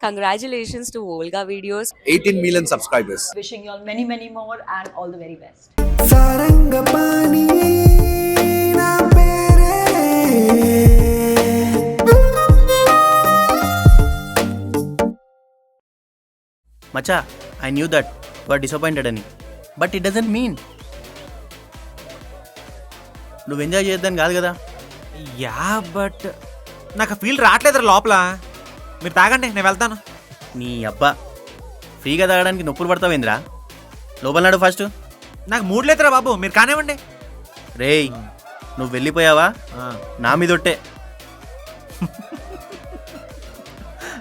Congratulations to Volga Videos. 18 million subscribers. Wishing you all many, many more and all the very best. Sarangapani నా పేరే మచా I knew that you are disappointed అని but it doesn't mean నువ్వు enjoy చేద్దాని కాదు కదా. Yeah but నాకు feel రావట్లేదు లోపల. మీరు తాగండి, నేను వెళ్తాను. నీ అబ్బా ఫ్రీగా తాగడానికి నొప్పులు పడతావేంద్రా? లోపల నాడు ఫస్ట్. నాకు మూడ్ లేదురా బాబు, మీరు కానివ్వండి. రేయ్ నువ్వు వెళ్ళిపోయావా నా మీదొట్టే.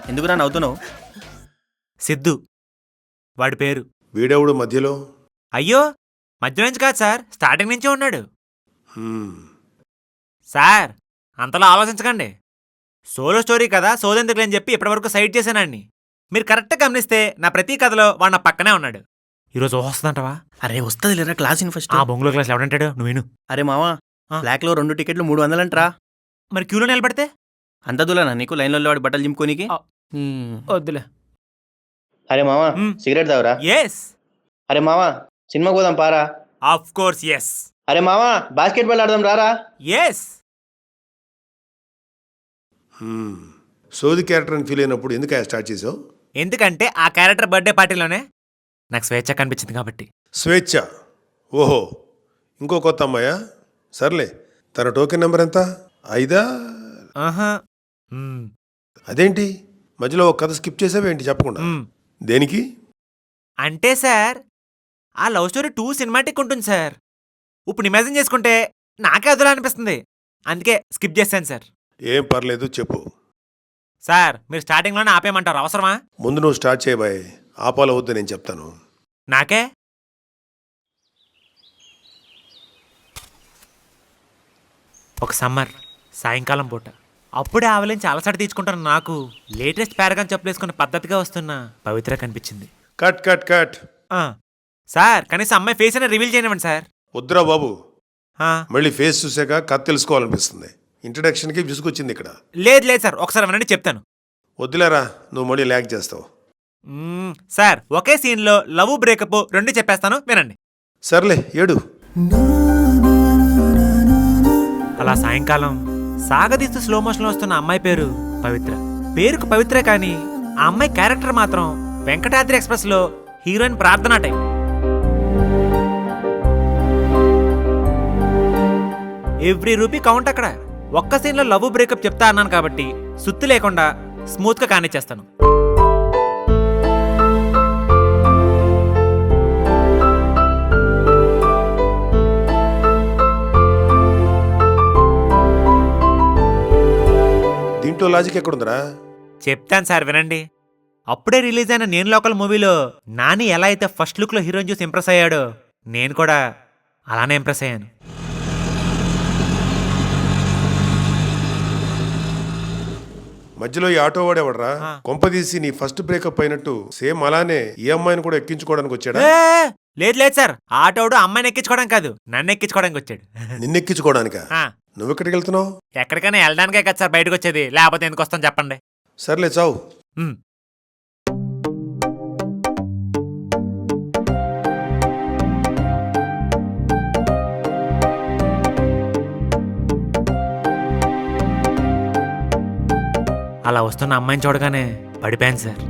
ఎందుకు నా నవ్వుతున్నావు? సిద్ధు వాడి పేరు. వీడెవడు మధ్యలో? అయ్యో మధ్య నుంచి కాదు సార్, స్టార్టింగ్ నుంచే ఉన్నాడు. సార్ అంతలా ఆలోచించకండి. సోలో స్టోరీ కదా, సోదెందుకులే అని చెప్పి ఇప్పటివరకు సైడ్ చేశానండి. మీరు కరెక్ట్గా గమనిస్తే నా ప్రతి కథలో వాడు నా పక్కనే ఉన్నాడు. ఈరోజు వస్తుందంటవా? అరే వస్తుంది లేరా క్లాస్ ఇన్ ఫస్ట్. ఆ బొంగులో క్లాస్ ఎవడంటాడు? నువ్వు విను. అరే మావా బ్లాక్లో 2 టికెట్లు 300 అంటరా. మరి క్యూలో నిలబడితే అంత దూలనా నీకు లైన్లో వాడి బట్టలు చింపుకోనికి? వద్దులే. అరే మావా సిగరెట్ తావరా? ఎస్ అరే మావా సినిమాకి పోదాం పారా. Of course yes. అరే మావా బాస్కెట్ బాల్ ఆడదాం రారా? ఎస్. సోది క్యారెక్టర్ అని ఫీల్ అయినప్పుడు ఎందుకు స్టార్ట్ చేసావు? ఎందుకంటే ఆ క్యారెక్టర్ బర్త్డే పార్టీలోనే నాకు స్వేచ్ఛ కనిపించింది కాబట్టి. స్వేచ్ఛ? ఓహో, ఇంకో కొత్త అమ్మాయా? సర్లే, తన టోకెన్ నెంబర్ ఎంత? 5? ఆహా. అదేంటి మధ్యలో ఒక కథ స్కిప్ చేసావేంటి చెప్పకుండా? దేనికి? అంటే సార్ ఆ లవ్ స్టోరీ 2 సినిమాటిక్ ఉంటుంది సార్. ఇప్పుడు ఇమాజిన్ చేసుకుంటే నాకే అదులా అనిపిస్తుంది, అందుకే స్కిప్ చేశాను సార్. ఏం పర్లేదు చెప్పు. సార్ మీరు స్టార్టింగ్లోనే ఆపేయమంటారు, అవసరమా? ముందు నువ్వు స్టార్ట్ చేయబాయ్, ఆపాల వద్దు నేను చెప్తాను. నాకే ఒక సమ్మర్ సాయంకాలం పూట అప్పుడే ఆవలించి అలసట తీర్చుకుంటున్న నాకు లేటెస్ట్ పారగాన్ చెప్పులేసుకున్న పద్ధతిగా వస్తున్న పవిత్ర కనిపించింది. Cut cut cut. సార్ కనీసం అమ్మాయి ఫేస్ అయినా రివీల్ చేయనివ్వండి సార్. వద్దురా బాబు, ఆ, మళ్ళీ ఫేస్ చూసాక కథ తెలుసుకోవాలనిపిస్తుంది. ఇంట్రడక్షన్కి విసుగొచ్చింది ఇక్కడ. లేదు లేదు సార్, ఒకసారి వినండి చెప్తాను. వద్దులేరా, నువ్వు మళ్ళీ ల్యాగ్ చేస్తావు. సార్ ఒకే సీన్లో లవ్ బ్రేకప్ 2 చెప్పేస్తాను, వినండి. సర్లే ఏడు. అలా సాయంకాలం సాగదీస్తూ స్లో మోషన్లో వస్తున్న అమ్మాయి పేరు పవిత్ర. పేరుకు పవిత్రే కానీ ఆ అమ్మాయి క్యారెక్టర్ మాత్రం వెంకటాద్రి ఎక్స్ప్రెస్లో హీరోయిన్ ప్రార్థన టైప్. ఎవ్రీ రూపీ కౌంట్ అక్కడ. ఒక్క సీన్లో లవ్ బ్రేకప్ చెప్తా అన్నాను కాబట్టి సుత్తి లేకుండా స్మూత్గా కానిచ్చేస్తాను. దీంట్లో లాజిక్ ఎక్కడుందిరా? చెప్తాను సార్ వినండి. అప్పుడే రిలీజ్ అయిన నేను లోకల్ మూవీలో నాని ఎలా అయితే ఫస్ట్ లుక్లో హీరోయిన్ చూసి ఇంప్రెస్ అయ్యాడో నేను కూడా అలానే ఇంప్రెస్ అయ్యాను. మధ్యలో ఈ ఆటో వాడేవాడరా? కొంపదీసి నీ ఫస్ట్ బ్రేకప్ అయినట్టు సేమ్ అలానే ఈ అమ్మాయిని కూడా ఎక్కించుకోవడానికి వచ్చాడా? లేదు లేదు సార్, ఆటోడు అమ్మాయిని ఎక్కించుకోవడం కాదు, నన్ను ఎక్కించుకోవడానికి వచ్చాడు. నిన్నెక్కించుకోవడానికా? ఆ, నువ్వు ఎక్కడికి వెళ్తున్నావు? ఎక్కడికైనా వెళ్ళడానికే కదా సార్ బయటకు వచ్చేది, లేకపోతే ఎందుకు వస్తాను చెప్పండి. సర్లే చావు. అలా వస్తున్న అమ్మాయిని చూడగానే పడిపోయాను సార్.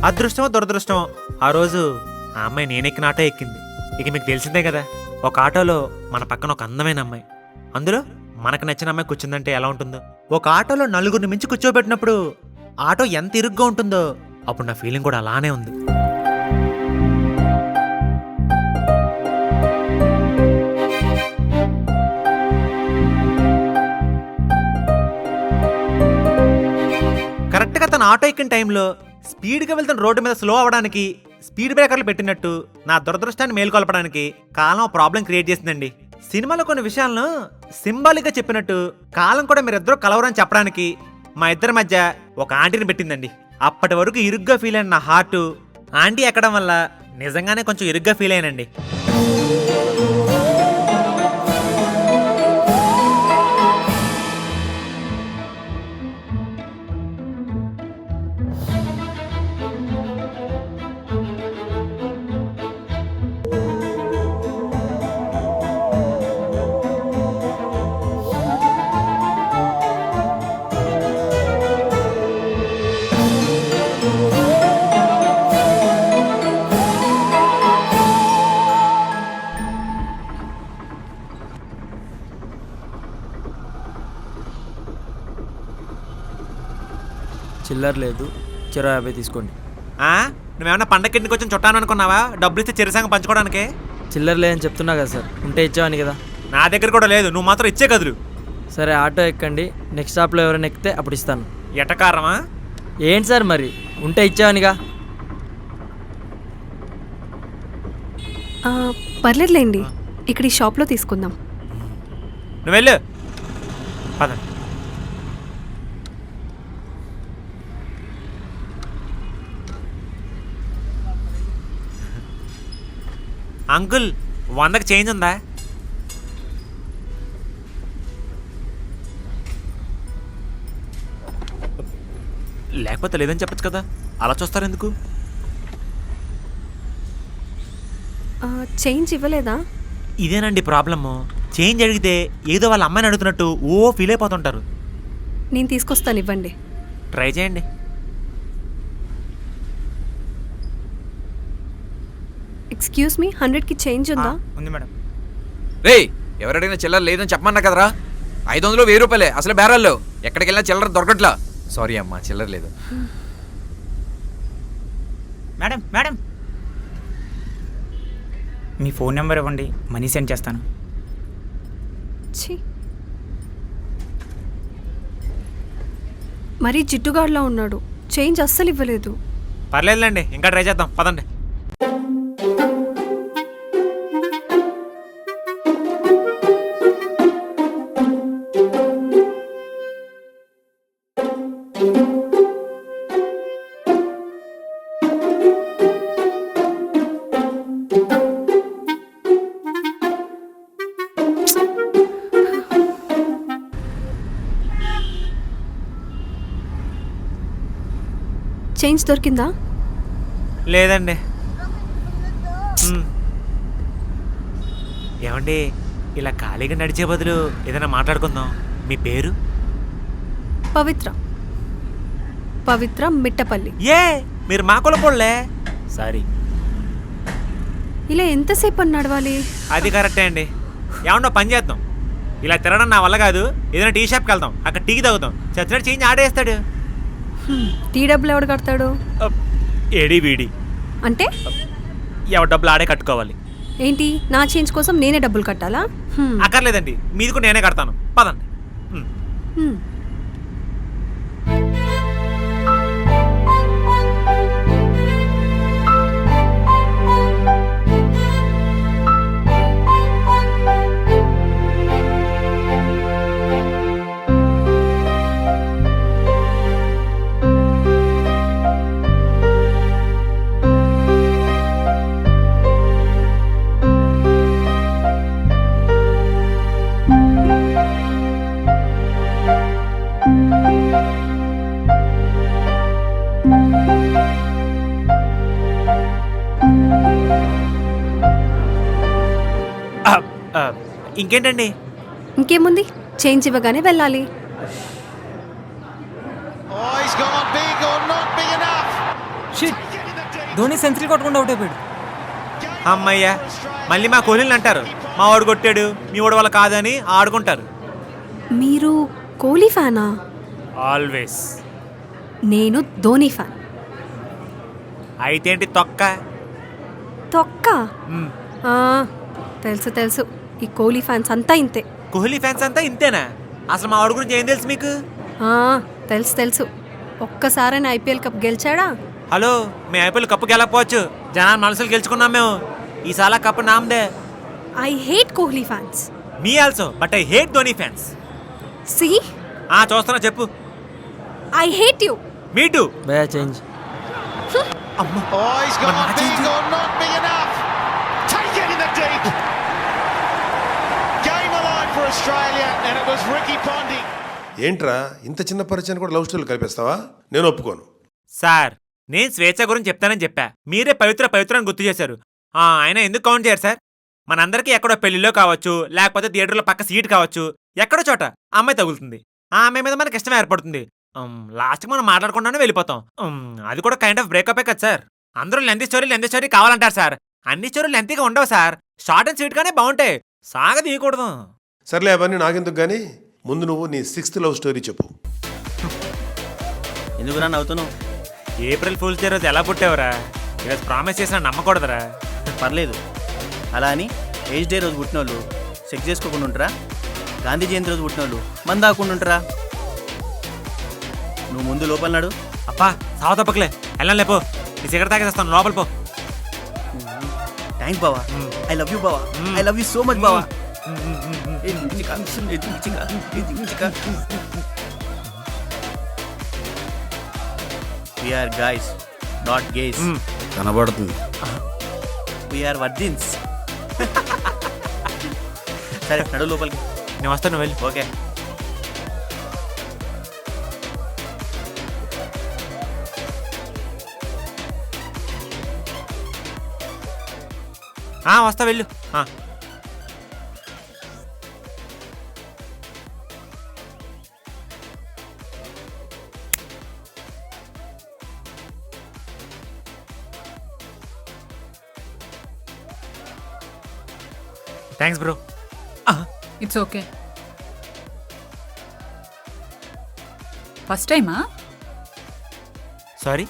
అదృష్టమో దురదృష్టమో ఆ రోజు ఆ అమ్మాయి నేనెక్కిన ఆటో ఎక్కింది. ఇక మీకు తెలిసిందే కదా, ఒక ఆటోలో మన పక్కన ఒక అందమైన అమ్మాయి, అందులో మనకు నచ్చిన అమ్మాయి కూర్చుందంటే ఎలా ఉంటుందో. ఒక ఆటోలో 4 మించి కూర్చోబెట్టినప్పుడు ఆటో ఎంత ఇరుగ్గా ఉంటుందో అప్పుడు నా ఫీలింగ్ కూడా అలానే ఉంది. ఆటో ఎక్కిన టైంలో స్పీడ్గా వెళ్తున్న రోడ్డు మీద స్లో అవ్వడానికి స్పీడ్ బ్రేకర్లు పెట్టినట్టు నా దురదృష్టాన్ని మేల్కొల్పడానికి కాలం ప్రాబ్లం క్రియేట్ చేసిందండి. సినిమాలో కొన్ని విషయాలను సింబాలిక్గా చెప్పినట్టు కాలం కూడా మీరిద్దరూ కలవరని చెప్పడానికి మా ఇద్దరి మధ్య ఒక ఆంటీని పెట్టిందండి. అప్పటి వరకు ఇరుగ్గా ఫీల్ అయిన నా హార్ట్ ఆంటీ ఎక్కడం వల్ల నిజంగానే కొంచెం ఇరుగ్గా ఫీల్ అయ్యానండి. చిల్లర లేదు, 50 తీసుకోండి. నువ్వేమన్నా పండగకి కొంచెం చుట్టాను అనుకున్నావా? డబ్బులు ఇస్తే చిరసంగ పంచుకోవడానికి. చిల్లర లేదని చెప్తున్నా కదా సార్, ఉంటే ఇచ్చావని కదా. నా దగ్గర కూడా లేదు, నువ్వు మాత్రం ఇచ్చే కదులు. సరే ఆటో ఎక్కండి, నెక్స్ట్ స్టాప్లో ఎవరైనా ఎక్కితే అప్పుడు ఇస్తాను. ఎటకారమా? ఏంటి సార్ మరి, ఉంటే ఇచ్చావనిగా. పర్లేదులేండి, ఇక్కడ ఈ షాప్లో తీసుకుందాం. నువ్వు వెళ్ళు, పద. అంకుల్, 100కి చేంజ్ ఉందా? లేకపోతే లేదని చెప్పచ్చు కదా, అలా చూస్తారు ఎందుకు? చేంజ్ ఇవ్వలేదా? ఇదేనండి ప్రాబ్లము. చేంజ్ అడిగితే ఏదో వాళ్ళ అమ్మాయిని అడుగుతున్నట్టు ఫీల్ అయిపోతుంటారు. నేను తీసుకొస్తాను, ఇవ్వండి. ట్రై చేయండి. ఎక్స్క్యూజ్ మీ, 100కి చేంజ్ ఉందా? ఉంది మేడం. రే, ఎవరైనా చిల్లర లేదని చెప్పమన్నా కదరా. 500 1000 రూపాయలే అసలు బేరాల్లో. ఎక్కడికి వెళ్ళినా చిల్లర దొరకట్లా. సారీ అమ్మా, చిల్లర లేదు. మేడం మేడం, మీ ఫోన్ నెంబర్ ఇవ్వండి, మనీ సెండ్ చేస్తాను. మరీ జిడ్డుగాడులా ఉన్నాడు, చేంజ్ అస్సలు ఇవ్వలేదు. పర్లేదులేండి, ఇంకా ట్రై చేద్దాం, పదండి. చేంజ్ దొరికిందా? లేదండి. ఏమండి, ఇలా ఖాళీగా నడిచే బదులు ఏదైనా మాట్లాడుకుందాం. మీ పేరు? పవిత్ర. పవిత్ర మిట్టపల్లి. మీరు మా కులపోళ్ళే. సారీ. ఇలా ఎంతసేపు అని నడవాలి? అది కరెక్టే అండి. ఏమన్నా పని చేద్దాం, ఇలా తిరగడం నా వల్ల కాదు. ఏదైనా టీ షాప్కి వెళ్తాం, అక్కడ టీ తాగుతాం. చచ్చినట్టు చేంజ్ ఆడేస్తాడు. టీ డబ్బులు ఎవడు కడతాడు? ఏడి వీడి అంటే ఎవరి డబ్బులు ఆడే కట్టుకోవాలి. ఏంటి, నా చేంజ్ కోసం నేనే డబ్బులు కట్టాలా? అక్కర్లేదండి, మీది కూడా నేనే కడతాను, పదండి. ఇంకేంటండి? ఇంకేముంది, చేంజ్ ఇవ్వగానే వెళ్ళాలి. ధోని సెంచరీ కొట్టకుండా అవుట్ అయిపోయాడు. అమ్మయ్యా, మళ్ళీ మా కోహ్లీని అంటారు మా వాడు కొట్టాడు, మీ వాడు వల్ల కాదని ఆడుకుంటారు. మీరు కోహ్లీ ఫ్యానా? ఆల్వేస్. నేను ధోని ఫ్యాన్. అయితే ఏంటి తొక్క? తొక్క? తెలుసు తెలుసు, ఈ కోహ్లీ ఫ్యాన్స్ అంతా ఇంతే. కోహ్లీ ఫ్యాన్స్ అంతా ఇంతేనా? అసలు మా వాడి గురించి ఏం తెలుసు మీకు? తెలుసు తెలుసు, ఒక్కసారైనా ఐపీఎల్ కప్ గెలిచాడా? హలో, మీ ఐపీఎల్ కప్పు గెలకపోవచ్చు, జనాల మనసులు గెలుచుకున్నాం మేము. ఈసారి కప్పు నామదే. I hate Kohli fans. Me also, but I hate Dhoni fans. సి చూస్తున్నా, చెప్పు. I hate you. Me too. భయా చేంజ్. ఏంట్రా ఇంత చిన్న పరిచయాన్ని కూడా లవ్ స్టోరీలు కలిపేస్తావా? నేను ఒప్పుకోను. సార్, నేను స్వేచ్ఛ గురించి చెప్తానని చెప్పా, మీరే పవిత్ర అని గుర్తు చేశారు. ఆయన ఎందుకు కౌంట్ చేయరు సార్? మనందరికీ ఎక్కడో పెళ్లిలో కావచ్చు, లేకపోతే థియేటర్లో పక్క సీట్ కావచ్చు, ఎక్కడో చోట అమ్మాయి తగులుతుంది. ఆ అమ్మాయి మీద మనకి ఇష్టం ఏర్పడుతుంది. లాస్ట్కి మనం మాట్లాడకుండానే వెళ్ళిపోతాం. అది కూడా కైండ్ ఆఫ్ బ్రేకప్ కదా సార్. అందరూ లెంత్ స్టోరీ కావాలంటారు సార్. అన్ని స్టోరీలు లెంతీగా ఉండవు సార్, షార్ట్ అండ్ స్వీట్ గానే బాగుంటాయి. సాగదీయకూడదు. సర్లే, అవన్నీ నాకెందుకు గానీ ముందు నువ్వు నీ 6th లవ్ స్టోరీ చెప్పు. ఎందుకురా నవ్వుతున్నావు? ఏప్రిల్ ఫూల్స్ డే రోజు ఎలా పుట్టావురా? ఈరోజు ప్రామిస్ చేసిన నమ్మకూడదురా. పర్లేదు. అలా అని ఏజ్ డే రోజు పుట్టిన వాళ్ళు సెక్స్ చేసుకోకుండా ఉంటారా? గాంధీ జయంతి రోజు పుట్టిన వాళ్ళు మందు తాగకుండా ఉంటారా? నువ్వు ముందు లోపల నాడు. అప్పా, సావ తప్పకలే, వెళ్ళం లేపో. నీ సిగరెట్ తాగేస్తాను, లోపల పో. థ్యాంక్స్ బావా. ఐ లవ్ యూ బావా. I love you so much బావా. We are guys, not gays. కనబడుతుంది. We are virgins. సరే, నడు లోపలికి. నేను వస్తాను, వెళ్ళి. ఓకే. వస్తా, వెళ్ళు. Thanks bro. It's okay. First టైమా? సారీ,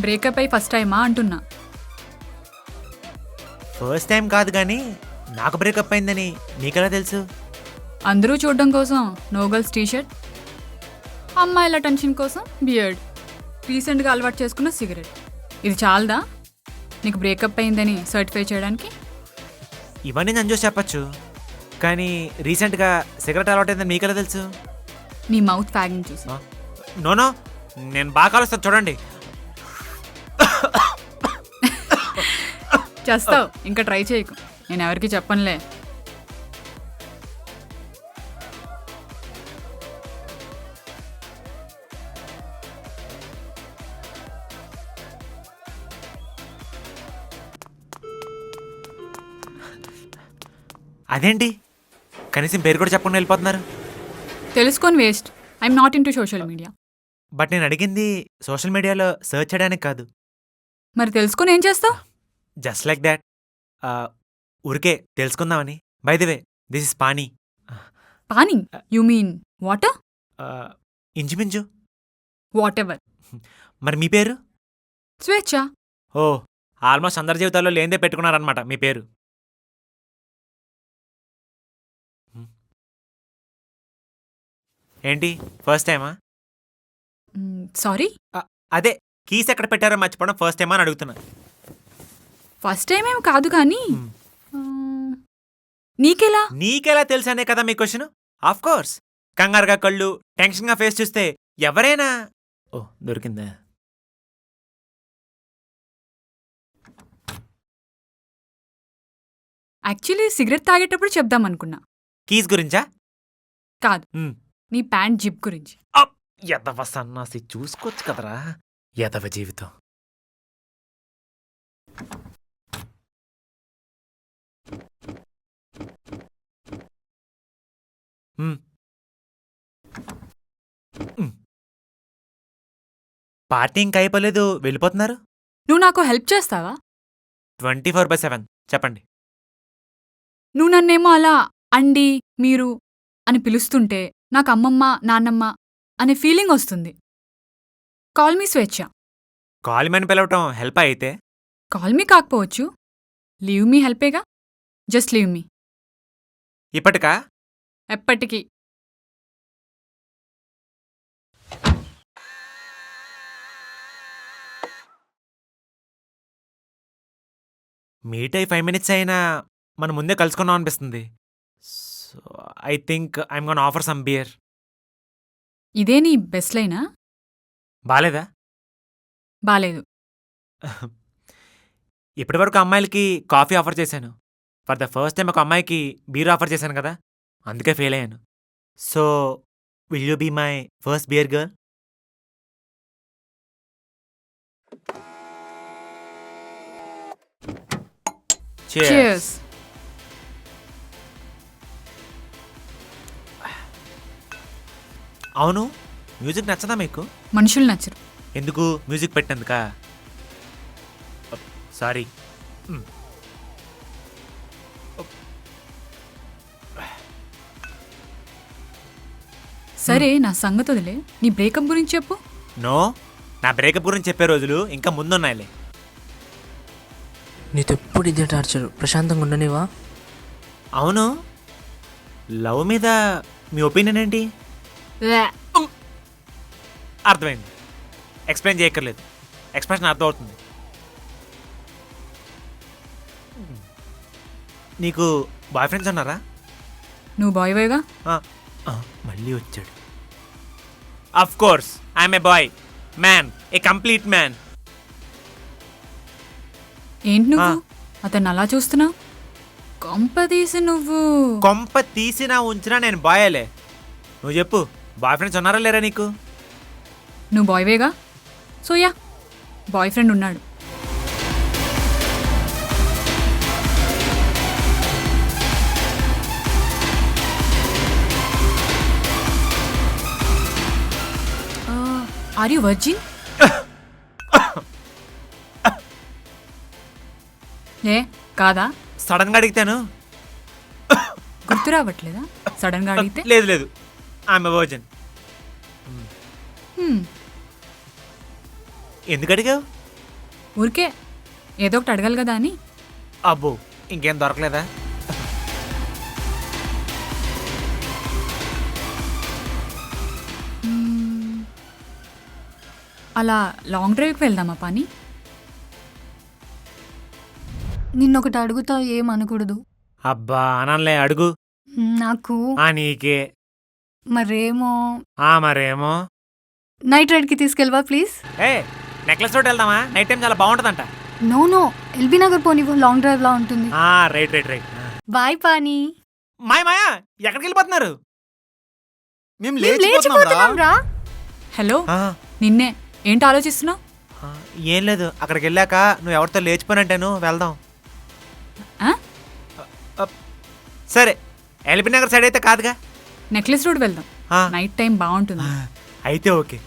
బ్రేకప్ అయి ఫస్ట్ టైమా అంటున్నా. ఫస్ట్ టైం కాదు కానీ నాకు బ్రేకప్ అయిందని నీకెలా తెలుసు? అందరూ చూడడం కోసం నో గర్ల్స్ టీషర్ట్, అమ్మాయిల టెన్షన్ కోసం బియర్డ్, రీసెంట్గా అలవాటు చేసుకున్న సిగరెట్. ఇది చాలదా నీకు బ్రేకప్ అయిందని సర్టిఫై చేయడానికి? ఇవన్నీ నేను చూసి చెప్పచ్చు, కానీ రీసెంట్గా సిగరెట్ అలవాటైందని మీకెలా తెలుసు? నీ మౌత్ ఫ్యాగింగ్ చూసి. నోనో, నేను బాగా కలుస్తాను, చూడండి. చేస్తావు, ఇంకా ట్రై చేయకు, నేను ఎవరికి చెప్పనులే. అదేంటి, కనీసం పేరు కూడా చెప్పకుండా వెళ్ళిపోతున్నారు? తెలుసుకొని waste. I'm not in to social media. But నేను అడిగింది సోషల్ మీడియాలో సెర్చ్ చేయడానికి కాదు. మరి తెలుసుకొని ఏం చేస్తావు? జస్ట్ లైక్ దాట్, ఊరికే తెలుసుకుందామని. By the way, this is Pani. Pani? You mean water? ఇంచుమించు. Whatever. మరి మీ పేరు? స్వేచ్ఛ. ఓ, ఆల్మోస్ట్ అందరి జీవితాల్లో లేనిదే పెట్టుకున్నారనమాట మీ పేరు. ఏంటి, ఫస్ట్ టైమా? సారీ, అదే, కీస్ ఎక్కడ పెట్టారో మర్చిపోవడం ఫస్ట్ టైమా అని అడుగుతున్నా. ఫస్ట్ టైం ఏం కాదు కానీ నీకెలా? నీకెలా తెలుసనే కదా మీ క్వశ్చన్. ఆఫ్ కోర్స్, కంగారుగా కళ్ళు, టెన్షన్గా ఫేస్ చూస్తే ఎవరైనా. ఓ, దొరికిందా? యాక్చువల్లీ సిగరెట్ తాగేటప్పుడు చెప్దామనుకున్నా. కీస్ గురించా? కాదు, నీ ప్యాంట్ జిప్ గురించి. ఎదవ సన్నాసి, చూసుకోవచ్చు కదరా ఎదవ జీవితం. పార్టీ ఇంకా అయిపోలేదు, వెళ్ళిపోతున్నారు? నువ్వు నాకు హెల్ప్ చేస్తావా? 24/7 చెప్పండి. నువ్వు నన్నేమో అలా అండి, మీరు అని పిలుస్తుంటే నాకు అమ్మమ్మ, నాన్నమ్మ అనే ఫీలింగ్ వస్తుంది. కాల్ మీ స్వేచ్ఛ. కాల్ మీ అని పిలవటం హెల్ప్ అయితే? కాల్ మీ కాకపోవచ్చు, లీవ్ మీ హెల్పేగా. Just leave me. ఇప్పటికా? ఎప్పటికీ. మీట్ అయి 5 minutes అయినా మనం ముందే కలుసుకున్నాం అనిపిస్తుంది. So I think I'm gonna offer some beer. ఇదే నీ బెస్ట్ లైనా? బాలేదా? బాలేదు. ఇప్పటివరకు అమ్మాయిలకి కాఫీ ఆఫర్ చేశాను. ఫర్ ద ఫస్ట్ టైం ఒక అమ్మాయికి బీర్ ఆఫర్ చేశాను కదా, అందుకే ఫెయిల్ అయ్యాను. So will you be my first beer girl? Cheers. అవును, మ్యూజిక్ నచ్చదా మీకు? మనుషులు నచ్చరు. ఎందుకు? మ్యూజిక్ పెట్టినందుకా? సారీ. సరే నా సంగతి వదిలే, నీ బ్రేకప్ గురించి చెప్పు. నో, నా బ్రేకప్ గురించి చెప్పే రోజులు ఇంకా ముందున్నాయిలే. నీతో ఎప్పుడు ఇదే టార్చర్, ప్రశాంతంగా ఉండనివా? అవును, లవ్ మీద మీ ఒపీనియన్ ఏంటి? అర్థమైంది, ఎక్స్ప్లెయిన్ చేయక్కర్లేదు, ఎక్స్ప్రెషన్ అర్థం అవుతుంది. నీకు బాయ్ ఫ్రెండ్స్ ఉన్నారా? నువ్వు బాయ్ వేగా. మళ్ళీ వచ్చాడు. Of course I'm a boy, man, a complete man. ఏంటి నువ్వు అతన్ని అలా చూస్తున్నావు? కొంప తీసి నువ్వు కొంప తీసినా ఉంచినా నేను బాయేలే. నువ్వు చెప్పు, బాయ్ ఫ్రెండ్స్ ఉన్నారా లేరా నీకు? నువ్వు బాయ్ వేగా. సో యా, బాయ్ ఫ్రెండ్ ఉన్నాడు. Are you virgin? ఏ కాదా? సడన్ గా అడిగితాను. గుర్తు రావట్లేదా సడన్ గా అడిగితే? లేదు లేదు, ఐఎమ్ ఎ వర్జిన్. ఎందుకు అడిగావు? ఊరికే ఏదో ఒకటి అడగాలి కదా అని. అబ్బో, ఇంకేం దొరకలేదా? అలా లాంగ్ డ్రైవ్కి వెళ్దామా పాని? నిన్నొకటి అడుగుతా, ఏమనకూడదు. అబ్బా అనలే, అడుగు. నాకు నీకే మరేమో మరేమో. నైట్ రైడ్కి తీసుకెళ్ళవా ప్లీజ్? ఏ నెక్లెస్ రోడ్ వెళ్దామా? నైట్ టైం చాలా బాగుంటుందంట. నో ఎల్బీ నగర్ పోనివ్వు, లాంగ్ డ్రైవ్ లా ఉంటుంది. Right right right. Bye Pani. మాయా ఎక్కడికి వెళ్ళిపోతున్నారు? మేము లేచిపోతున్నాం రా. హలో, నిన్నే. ఏంటి ఆలోచిస్తున్నావు? ఏం లేదు, అక్కడికి వెళ్ళాక నువ్వు ఎవరితో లేచిపోయినంటాను, వెళ్దాం. సరే, ఎల్బీ నగర్ సైడ్ అయితే కాదుగా, నెక్లెస్ రోడ్ వెళ్దాం. నైట్ టైం బాగుంటుంది. అయితే okay.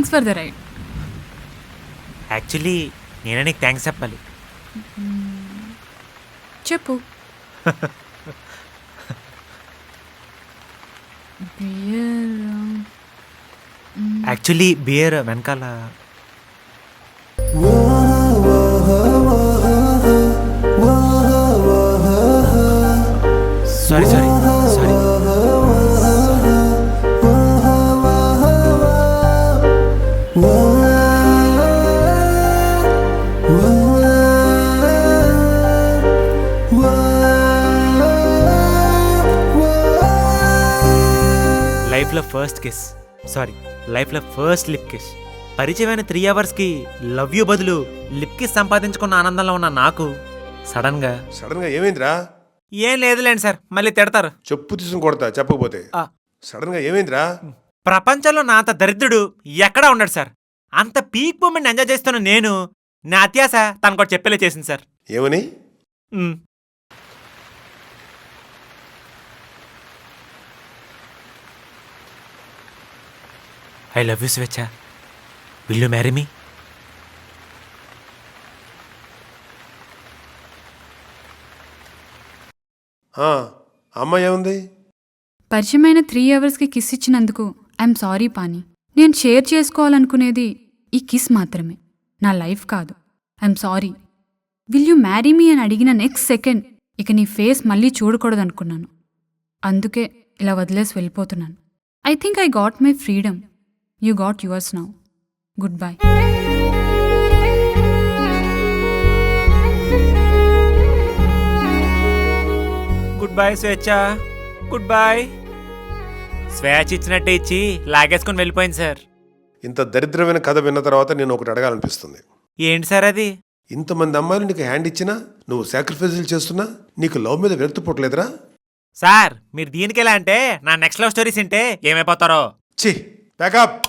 Thanks for the ride. Actually నేనే నీకు థ్యాంక్స్ చెప్పాలి. చెప్పు. యాక్చువల్లీ బియర్ వెనకాల సారీ సారీ సారీ. లైఫ్లో ఫస్ట్ కిస్, సారీ లైఫ్లో ఫస్ట్ లిప్ కిస్. పరిచయమైన 3 అవర్స్కి లవ్ యూ బదులు లిప్ కిస్ సంపాదించుకున్న ఆనందంలో ఉన్న నాకు సడన్ గా ఏమైందిరా? ఏం లేదులేండి సార్, మళ్ళీ తిడతారు. చెప్పు తీసుకుని కొడతా చెప్పకపోతే. సడన్ గా ఏమైందిరా? ప్రపంచంలో నా అంత దరిద్రుడు ఎక్కడా ఉన్నాడు సార్. అంత పీక్ మూమెంట్ ఎంజాయ్ చేస్తున్న నేను నా అత్యాశ తనకు ఒకటి చెప్పేలా చేసింది సార్. ఏమని? ఐ లవ్ యూ స్వేచ్ఛ, విల్ యూ మ్యారీ మీ? అమ్మాయి ఏముంది? పరిచయమైన 3 అవర్స్కి కిస్ ఇచ్చినందుకు ఐఎమ్ సారీ పాని. నేను షేర్ చేసుకోవాలనుకునేది ఈ కిస్ మాత్రమే, నా లైఫ్ కాదు. I'm sorry. Will you marry me అని అడిగిన నెక్స్ట్ సెకండ్ ఇక నీ ఫేస్ మళ్ళీ చూడకూడదు అనుకున్నాను. అందుకే ఇలా వదిలేసి వెళ్ళిపోతున్నాను. I think I got my freedom. You got yours now. Good bye. Good bye స్వేచ్ఛ, గుడ్ బై. స్వేచ్ఛ ఇచ్చినట్టే ఇచ్చి లాగేసుకుని వెళ్ళిపోయింది సార్. ఇంత దరిద్రమైన కథ విన్న తర్వాత నేను ఒకటి అడగాలనిపిస్తుంది. ఏంటి సార్ అది? ఇంతమంది అమ్మాయిలు నీకు హ్యాండ్ ఇచ్చినా నువ్వు సాక్రిఫైజులు చేస్తున్నా నీకు లవ్ మీద విరక్తి పుట్టలేదురా? సార్ మీరు దీనికి ఎలా అంటే నా నెక్స్ట్ లవ్ స్టోరీస్ వింటే ఏమైపోతారో. ఛీ, ప్యాకప్.